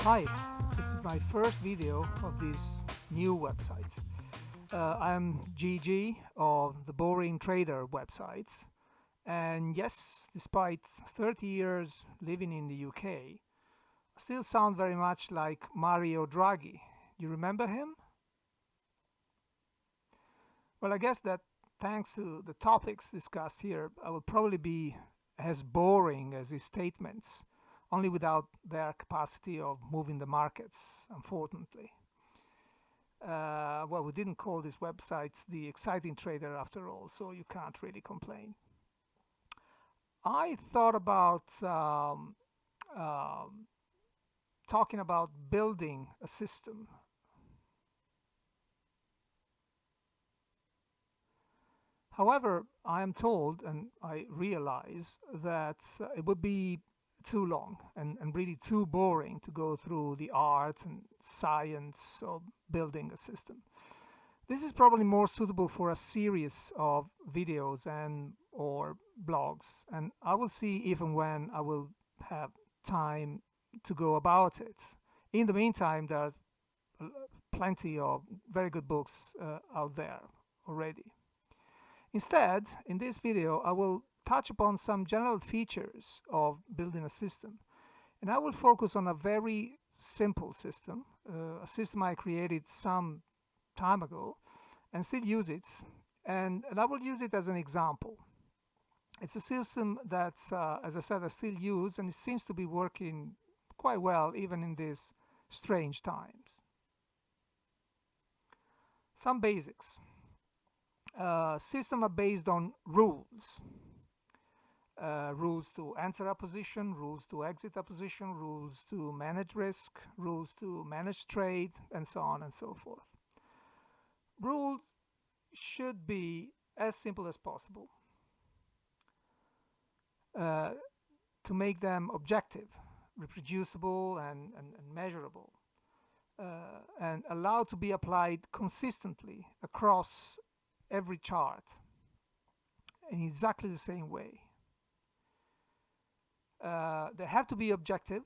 Hi, this is my first video of this new website. I'm Gigi of the Boring Trader website, and yes, despite 30 years living in the UK, I still sound very much like Mario Draghi. You remember him? Well, I guess that thanks to the topics discussed here, I will probably be as boring as his statements, only without their capacity of moving the markets, unfortunately. Well, we didn't call this website the exciting trader after all, so you can't really complain. I thought about talking about building a system. However, I am told and I realize that it would be too long and really too boring to go through the art and science of building a system. This is probably more suitable for a series of videos and or blogs, and I will see if and when I will have time to go about it. In the meantime, there are plenty of very good books out there already. Instead, in this video, I will touch upon some general features of building a system, and I will focus on a very simple system, a system I created some time ago and still use it, and I will use it as an example. It's a system that, as I said, I still use, and it seems to be working quite well even in these strange times. Some basics. Systems are based on rules. Rules to enter a position, rules to exit a position, rules to manage risk, rules to manage trade, and so on and so forth. Rules should be as simple as possible to make them objective, reproducible, and measurable, and allowed to be applied consistently across every chart in exactly the same way. They have to be objective.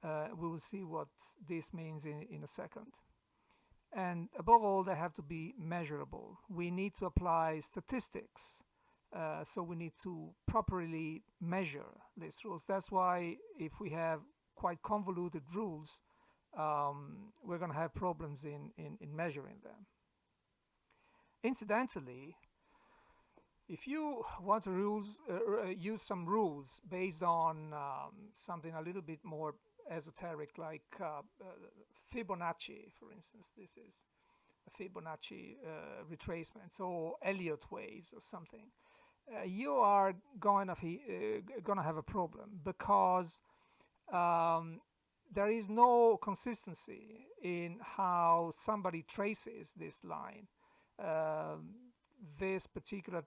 We will see what this means in a second. And above all, they have to be measurable. We need to apply statistics, so we need to properly measure these rules. That's why if we have quite convoluted rules, we're going to have problems in measuring them. Incidentally, if you want to use some rules based on something a little bit more esoteric, like Fibonacci, for instance, this is a Fibonacci retracement, or Elliott waves or something, you are going to have a problem, because there is no consistency in how somebody traces this line. This particular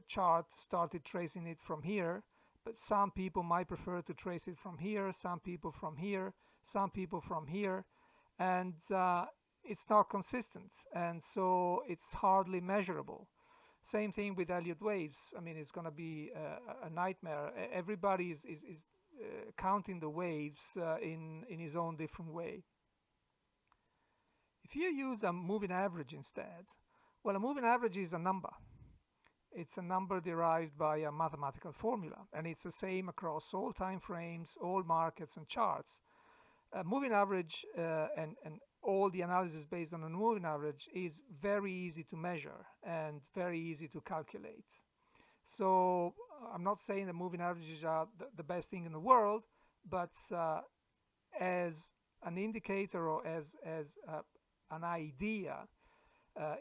chart started tracing it from here, but some people might prefer to trace it from here, some people from here, some people from here, and it's not consistent, and so it's hardly measurable. Same thing with Elliott waves. I mean, it's going to be a nightmare. Everybody is counting the waves in his own different way. If you use a moving average instead, well, a moving average is a number. It's a number derived by a mathematical formula, and it's the same across all time frames, all markets and charts. A moving average and all the analysis based on a moving average is very easy to measure and very easy to calculate. So I'm not saying that moving averages are the best thing in the world, but as an indicator or as an idea,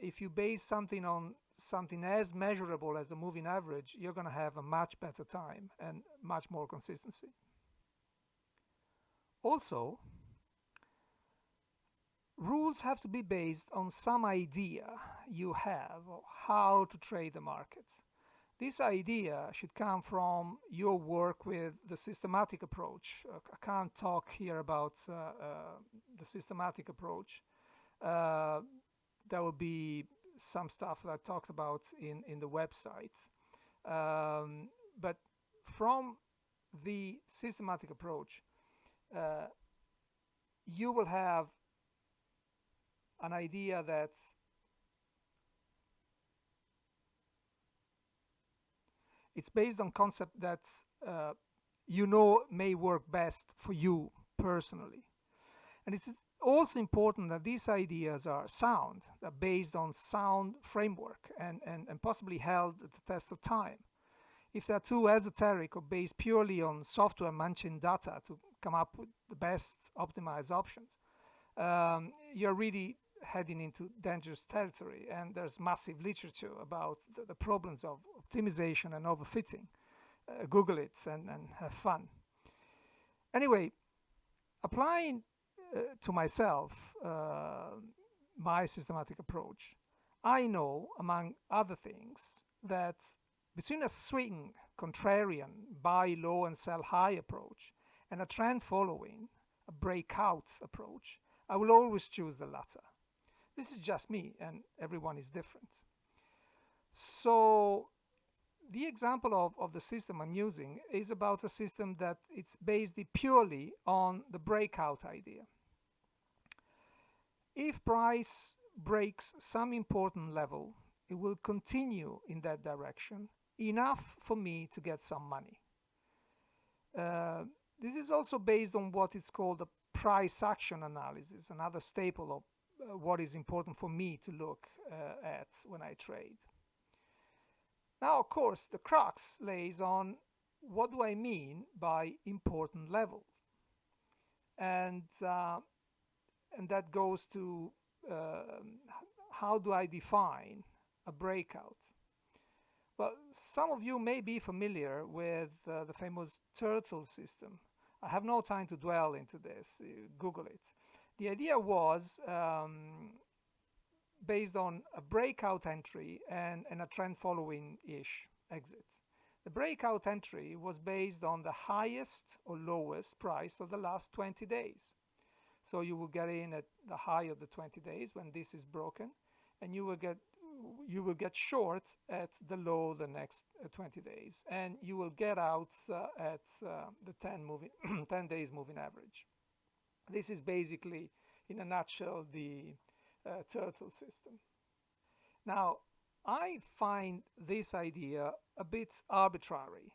if you base something on something as measurable as a moving average, you're going to have a much better time and much more consistency. Also, rules have to be based on some idea you have of how to trade the market. This idea should come from your work with the systematic approach. I can't talk here about the systematic approach. There will be some stuff that I talked about in the website. But from the systematic approach, uh, you will have an idea that it's based on concept that uh, may work best for you personally. And it's also important that these ideas are sound, they're based on sound framework and possibly held at the test of time. If they're too esoteric or based purely on software munching data to come up with the best optimized options, you're really heading into dangerous territory. And there's massive literature about the problems of optimization and overfitting. Google it and have fun. Anyway, applying to myself my systematic approach, I know, among other things, that between a swing, contrarian, buy low and sell high approach and a trend following, a breakout approach, I will always choose the latter. This is just me, and everyone is different. So the example of the system I'm using is about a system that it's based purely on the breakout idea. If price breaks some important level, it will continue in that direction, enough for me to get some money. This is also based on what is called a price action analysis, another staple of what is important for me to look at when I trade. Now, of course, the crux lays on what do I mean by important level, and that goes to how do I define a breakout. Well, some of you may be familiar with the famous turtle system. I have no time to dwell into this. Google it. The idea was based on a breakout entry and a trend following-ish exit. The breakout entry was based on the highest or lowest price of the last 20 days. So you will get in at the high of the 20 days when this is broken, and you will get short at the low the next 20 days, and you will get out at the 10 days moving average. This is basically, in a nutshell, the turtle system. Now, I find this idea a bit arbitrary,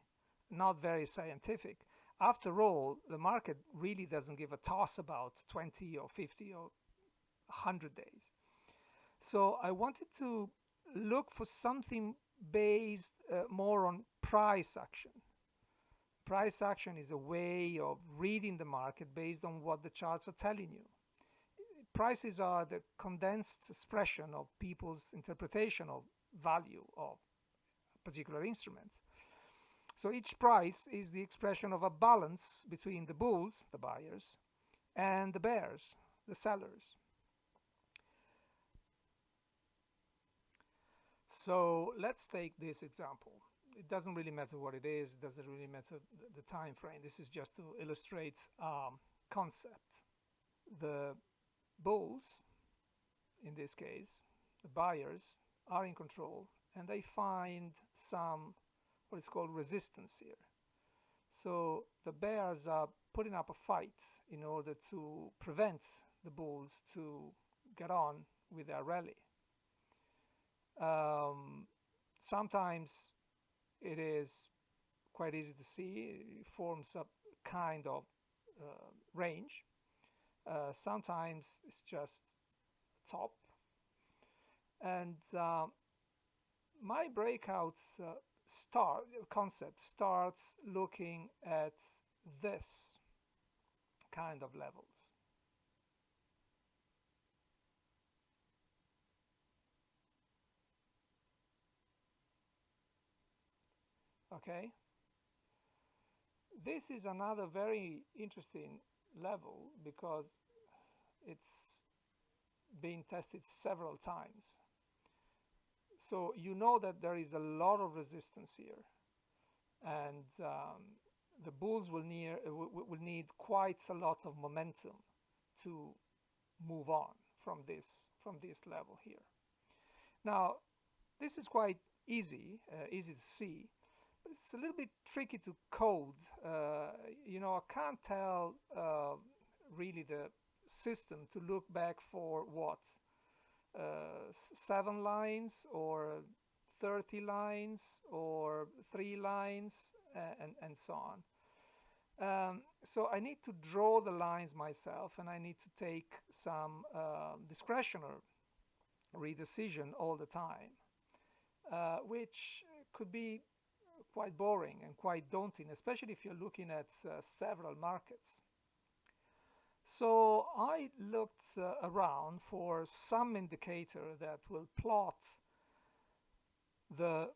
not very scientific. After all, the market really doesn't give a toss about 20 or 50 or 100 days. So I wanted to look for something based more on price action. Price action is a way of reading the market based on what the charts are telling you. Prices are the condensed expression of people's interpretation of value of particular instruments. So each price is the expression of a balance between the bulls, the buyers, and the bears, the sellers. So let's take this example. It doesn't really matter what it is, it doesn't really matter the time frame. This is just to illustrate concept. The bulls, in this case, the buyers, are in control, and they find some what is called resistance here. So the bears are putting up a fight in order to prevent the bulls to get on with their rally. Sometimes it is quite easy to see. It forms a kind of range. Sometimes it's just top. And my breakout concept starts looking at this kind of levels. Okay, this is another very interesting level because it's been tested several times. So you know that there is a lot of resistance here, and the bulls will need quite a lot of momentum to move on from this level here. Now, this is quite easy to see, it's a little bit tricky to code. I can't tell really the system to look back for what 7 lines or 30 lines or 3 lines and so on. So I need to draw the lines myself, and I need to take some discretionary decision all the time, which could be quite boring and quite daunting, especially if you're looking at several markets. So I looked around for some indicator that will plot the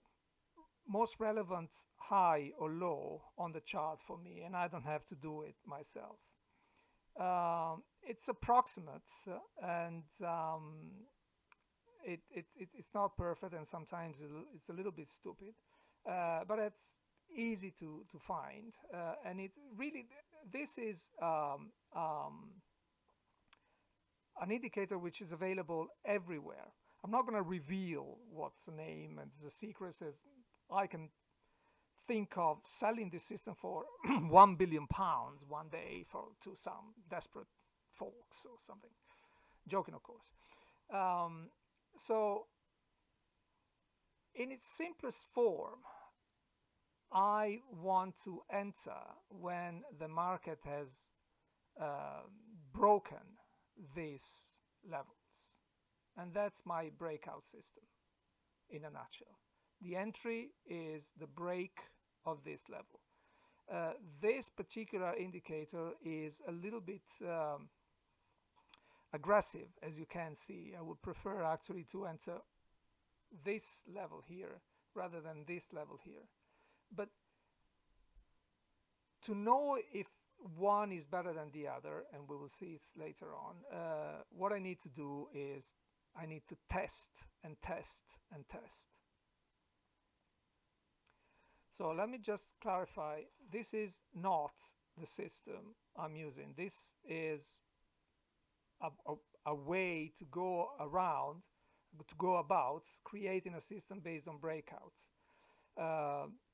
most relevant high or low on the chart for me, and I don't have to do it myself. It's approximate, and it's not perfect, and sometimes it's a little bit stupid, but it's easy to find, and it really, this is an indicator which is available everywhere. I'm not going to reveal what's the name and the secret. Says I can think of selling this system for £1 billion one day to some desperate folks or something. Joking, of course. So in its simplest form, I want to enter when the market has broken these levels. And that's my breakout system in a nutshell. The entry is the break of this level. This particular indicator is a little bit aggressive, as you can see. I would prefer actually to enter this level here rather than this level here. But to know if one is better than the other, and we will see it later on, what I need to do is I need to test and test and test. So let me just clarify, this is not the system I'm using. This is a way to go around, to go about creating a system based on breakouts.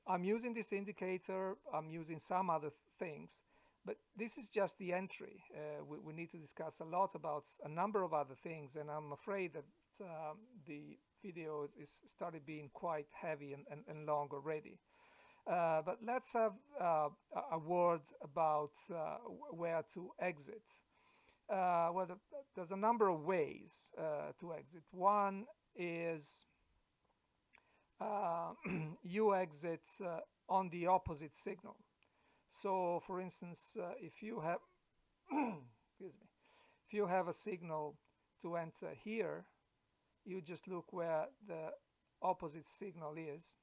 I'm using this indicator, I'm using some other things, but this is just the entry. We need to discuss a lot about a number of other things, and I'm afraid that the video is started being quite heavy and long already. But let's have a word about where to exit. Well, there's a number of ways to exit. One is you exit on the opposite signal. So, for instance, if you have excuse me, if you have a signal to enter here, you just look where the opposite signal is,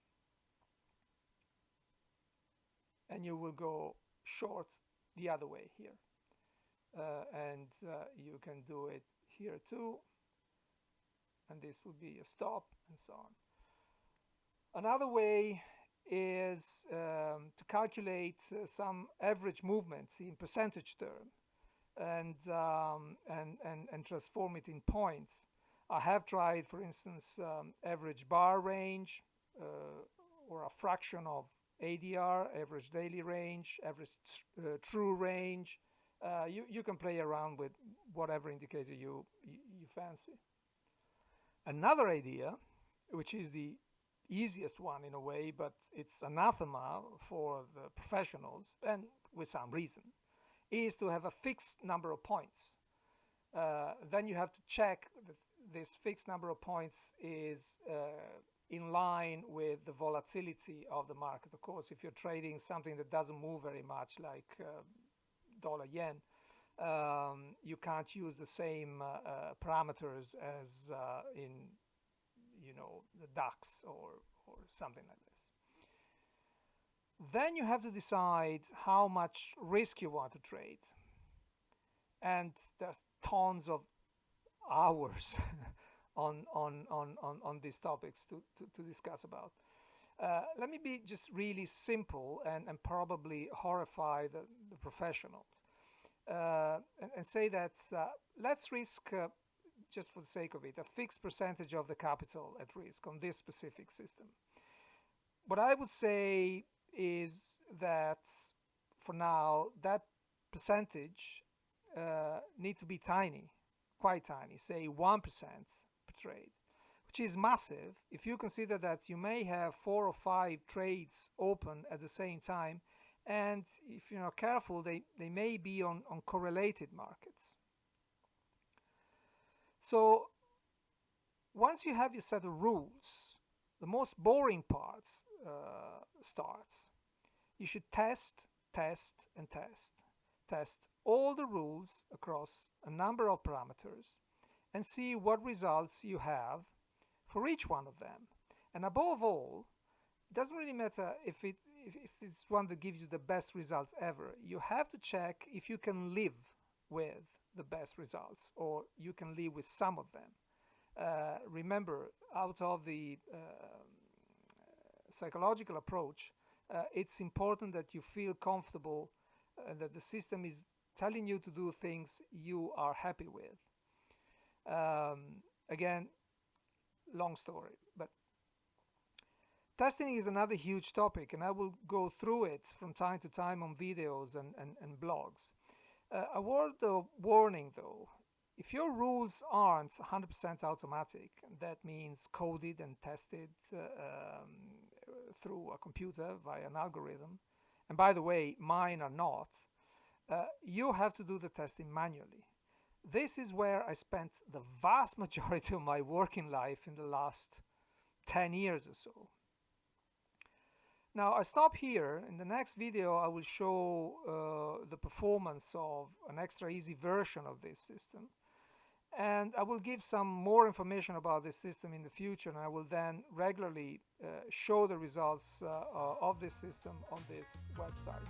and you will go short the other way here. And you can do it here too, and this would be a stop, and so on. Another way is to calculate some average movements in percentage term and transform it in points. I have tried, for instance, average bar range or a fraction of ADR, average daily range, average true range. You can play around with whatever indicator you fancy. Another idea, which is the easiest one in a way, but it's anathema for the professionals, and with some reason, is to have a fixed number of points. Then you have to check that this fixed number of points is in line with the volatility of the market. Of course, if you're trading something that doesn't move very much, like dollar yen, you can't use the same parameters as in the DAX or something like this. Then you have to decide how much risk you want to trade, and there's tons of hours on these topics to discuss about. Let me be just really simple and probably horrify the professionals and say that let's risk, just for the sake of it, a fixed percentage of the capital at risk on this specific system. what I would say is that for now, that percentage need to be tiny, quite tiny, say 1% per trade, which is massive if you consider that you may have 4 or 5 trades open at the same time, and if you're not careful, they may be on correlated markets. So once you have your set of rules, the most boring parts starts. You should test, test, and test. Test all the rules across a number of parameters and see what results you have for each one of them. And above all, it doesn't really matter if it's one that gives you the best results ever. You have to check if you can live with the best results, or you can live with some of them. Remember, out of the psychological approach, it's important that you feel comfortable, that the system is telling you to do things you are happy with. Again, long story, but testing is another huge topic, and I will go through it from time to time on videos and blogs. A word of warning though: if your rules aren't 100% automatic, that means coded and tested through a computer via an algorithm, and by the way, mine are not, you have to do the testing manually. This is where I spent the vast majority of my working life in the last 10 years or so. Now I stop here. In the next video I will show the performance of an extra easy version of this system, and I will give some more information about this system in the future, and I will then regularly show the results of this system on this website.